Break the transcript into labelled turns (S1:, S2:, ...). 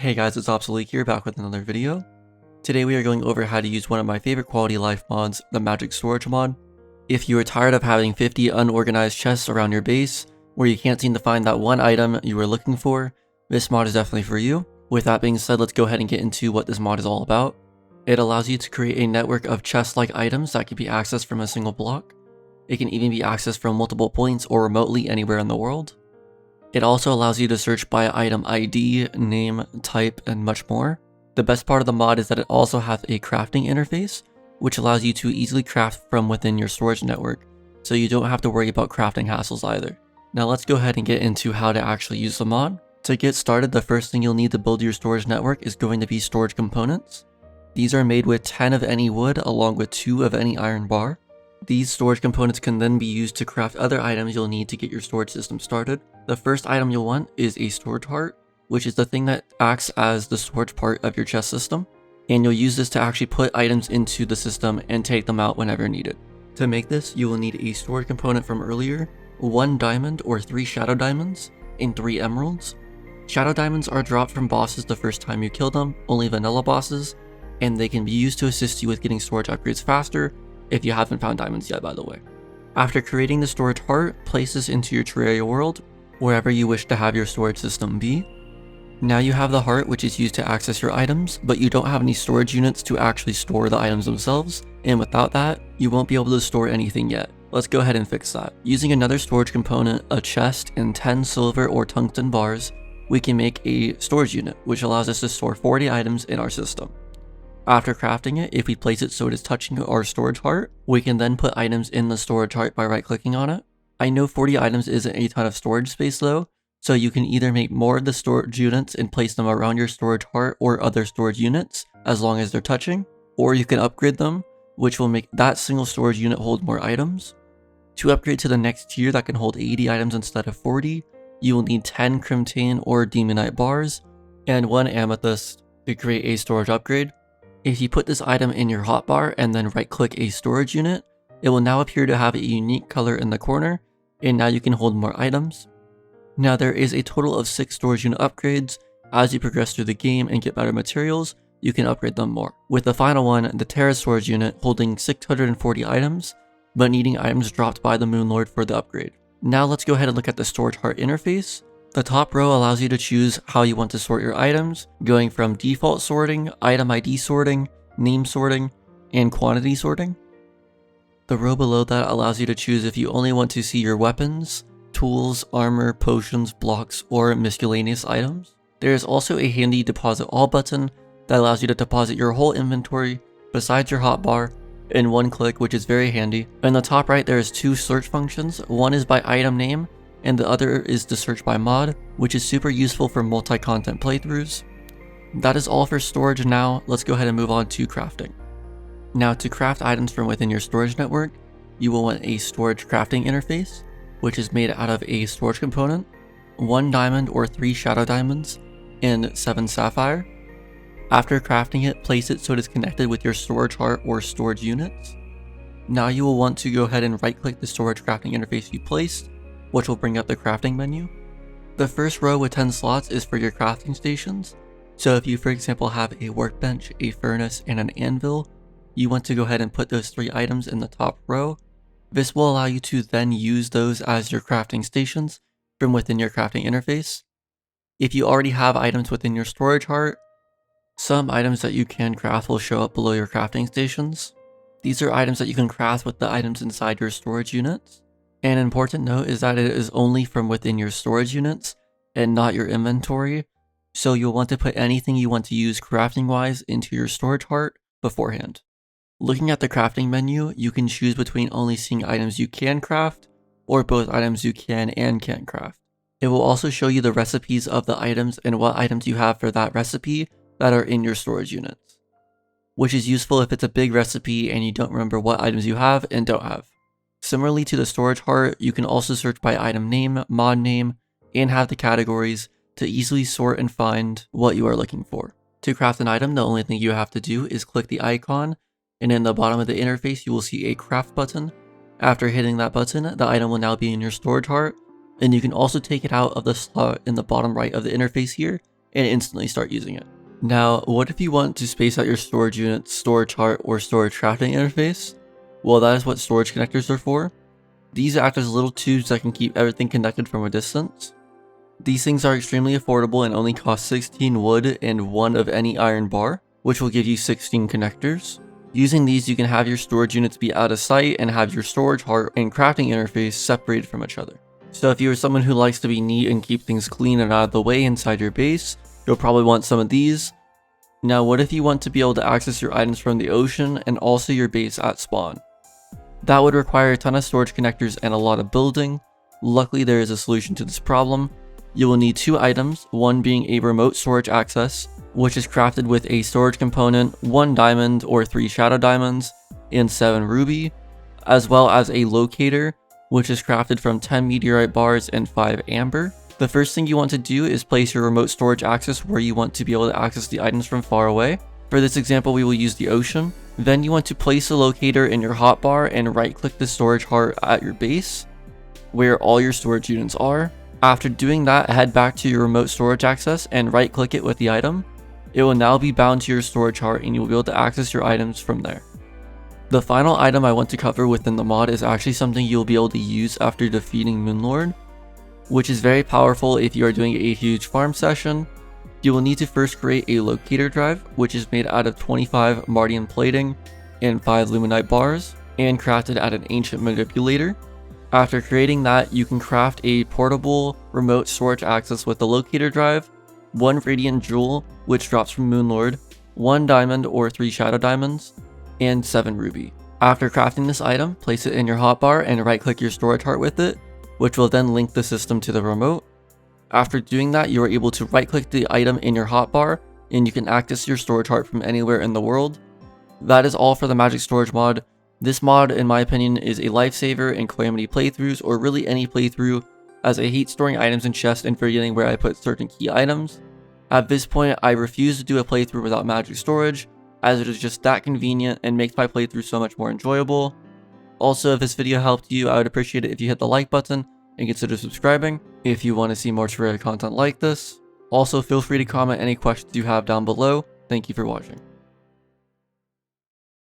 S1: Hey guys, it's Obsolete here, back with another video. Today we are going over how to use one of my favorite quality life mods, the Magic Storage mod. If you are tired of having 50 unorganized chests around your base, where you can't seem to find that one item you were looking for, this mod is definitely for you. With that being said, let's go ahead and get into what this mod is all about. It allows you to create a network of chest-like items that can be accessed from a single block. It can even be accessed from multiple points or remotely anywhere in the world. It also allows you to search by item ID, name, type, and much more. The best part of the mod is that it also has a crafting interface, which allows you to easily craft from within your storage network, so you don't have to worry about crafting hassles either. Now let's go ahead and get into how to actually use the mod. To get started, the first thing you'll need to build your storage network is going to be storage components. These are made with 10 of any wood along with 2 of any iron bar. These storage components can then be used to craft other items you'll need to get your storage system started. The first item you'll want is a storage heart, which is the thing that acts as the storage part of your chest system, and you'll use this to actually put items into the system and take them out whenever needed. To make this, you will need a storage component from earlier, 1 diamond or 3 shadow diamonds, and 3 emeralds. Shadow diamonds are dropped from bosses the first time you kill them, only vanilla bosses, and they can be used to assist you with getting storage upgrades faster if you haven't found diamonds yet, by the way. After creating the storage heart, place this into your Terraria world, wherever you wish to have your storage system be. Now you have the heart, which is used to access your items, but you don't have any storage units to actually store the items themselves, and without that, you won't be able to store anything yet. Let's go ahead and fix that. Using another storage component, a chest, and 10 silver or tungsten bars, we can make a storage unit, which allows us to store 40 items in our system. After crafting it, if we place it so it is touching our storage heart, we can then put items in the storage heart by right-clicking on it. I know 40 items isn't a ton of storage space though, so you can either make more of the storage units and place them around your storage heart or other storage units, as long as they're touching, or you can upgrade them, which will make that single storage unit hold more items. To upgrade to the next tier that can hold 80 items instead of 40, you will need 10 Crimtane or Demonite bars, and 1 Amethyst to create a storage upgrade. If you put this item in your hotbar and then right-click a storage unit, it will now appear to have a unique color in the corner, and now you can hold more items. Now there is a total of 6 storage unit upgrades. As you progress through the game and get better materials, you can upgrade them more. With the final one, the Terra storage unit, holding 640 items, but needing items dropped by the Moonlord for the upgrade. Now let's go ahead and look at the storage heart interface. The top row allows you to choose how you want to sort your items, going from default sorting, item ID sorting, name sorting, and quantity sorting. The row below that allows you to choose if you only want to see your weapons, tools, armor, potions, blocks, or miscellaneous items. There is also a handy deposit all button that allows you to deposit your whole inventory besides your hotbar in one click, which is very handy. In the top right, there is 2 search functions. One is by item name, and the other is to search by mod, which is super useful for multi-content playthroughs. That is all for storage now. Let's go ahead and move on to crafting. Now, to craft items from within your storage network, you will want a storage crafting interface, which is made out of a storage component, 1 diamond or 3 shadow diamonds, and 7 sapphire. After crafting it, place it so it is connected with your storage heart or storage units. Now you will want to go ahead and right-click the storage crafting interface you placed, which will bring up the crafting menu. The first row with 10 slots is for your crafting stations. So if you, for example, have a workbench, a furnace, and an anvil, you want to go ahead and put those 3 items in the top row. This will allow you to then use those as your crafting stations from within your crafting interface. If you already have items within your storage heart, some items that you can craft will show up below your crafting stations. These are items that you can craft with the items inside your storage units. An important note is that it is only from within your storage units and not your inventory, so you'll want to put anything you want to use crafting wise into your storage heart beforehand. Looking at the crafting menu, you can choose between only seeing items you can craft or both items you can and can't craft. It will also show you the recipes of the items and what items you have for that recipe that are in your storage units, which is useful if it's a big recipe and you don't remember what items you have and don't have. Similarly to the storage heart, you can also search by item name, mod name, and have the categories to easily sort and find what you are looking for. To craft an item, the only thing you have to do is click the icon, and in the bottom of the interface you will see a craft button. After hitting that button, the item will now be in your storage heart, and you can also take it out of the slot in the bottom right of the interface here and instantly start using it. Now, what if you want to space out your storage units, storage heart, or storage crafting interface? Well, that is what storage connectors are for. These act as little tubes that can keep everything connected from a distance. These things are extremely affordable and only cost 16 wood and 1 of any iron bar, which will give you 16 connectors. Using these, you can have your storage units be out of sight and have your storage heart and crafting interface separated from each other. So if you are someone who likes to be neat and keep things clean and out of the way inside your base, you'll probably want some of these. Now, what if you want to be able to access your items from the ocean and also your base at spawn? That would require a ton of storage connectors and a lot of building. Luckily, there is a solution to this problem. You will need 2 items, one being a remote storage access, which is crafted with a storage component, 1 diamond or 3 shadow diamonds, and 7 ruby, as well as a locator, which is crafted from 10 meteorite bars and 5 amber. The first thing you want to do is place your remote storage access where you want to be able to access the items from far away. For this example, we will use the ocean. Then you want to place the locator in your hotbar and right-click the storage heart at your base, where all your storage units are. After doing that, head back to your remote storage access and right-click it with the item. It will now be bound to your storage heart and you will be able to access your items from there. The final item I want to cover within the mod is actually something you'll be able to use after defeating Moonlord, which is very powerful if you are doing a huge farm session. You will need to first create a locator drive, which is made out of 25 Mardian plating and 5 luminite bars, and crafted at an ancient manipulator. After creating that, you can craft a portable remote storage access with the locator drive, 1 radiant jewel, which drops from Moonlord, 1 diamond or 3 shadow diamonds, and 7 ruby. After crafting this item, place it in your hotbar and right-click your storage heart with it, which will then link the system to the remote. After doing that, you are able to right-click the item in your hotbar, and you can access your storage heart from anywhere in the world. That is all for the magic storage mod. This mod, in my opinion, is a lifesaver in Calamity playthroughs, or really any playthrough, as I hate storing items in chests and forgetting where I put certain key items. At this point, I refuse to do a playthrough without magic storage, as it is just that convenient and makes my playthrough so much more enjoyable. Also, if this video helped you, I would appreciate it if you hit the like button and consider subscribing if you want to see more Terraria content like this. Also, feel free to comment any questions you have down below. Thank you for watching.